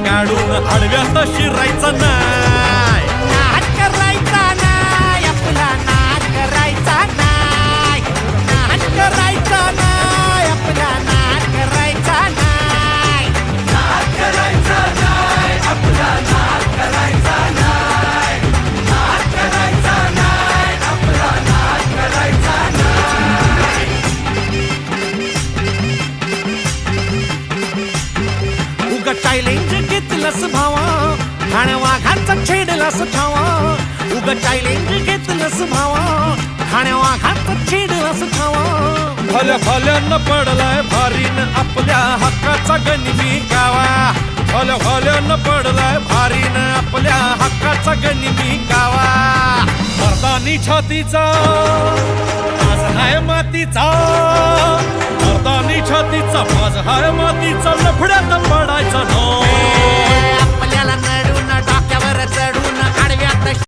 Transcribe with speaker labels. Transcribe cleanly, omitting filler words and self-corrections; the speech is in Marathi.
Speaker 1: गाडून आडव्यात शिरायचा नाही.
Speaker 2: नाद करायचा नाही, आपला नाद करायचा नाही. नाद करायचा नाही, आपला नाद करायचा नाही.
Speaker 3: नाद करायचा नाही, आपला नाद करायचा नाही. नाद करायचा नाही, आपला नाद करायचा नाही.
Speaker 2: उगा चॅलेंज घेतलंस भावा, ठाण्या वाघाचा छेडलास ठावा. उगा चॅलेंज घेतलंस भावा, ठाण्या वाघाचा छेडलास ठावा.
Speaker 1: भल्या भल्यानं पडलाय भारीन आपल्या हक्काचा गनिमी गावा. भल्या भल्यानं पडलाय भारीन आपल्या हक्काचा गनिमी गावा. मर्दानी छातीचा माझ हाय मातीचा, मर्दानी छातीचा माझ हाय मातीचा, लफड्यात पडायचा नो.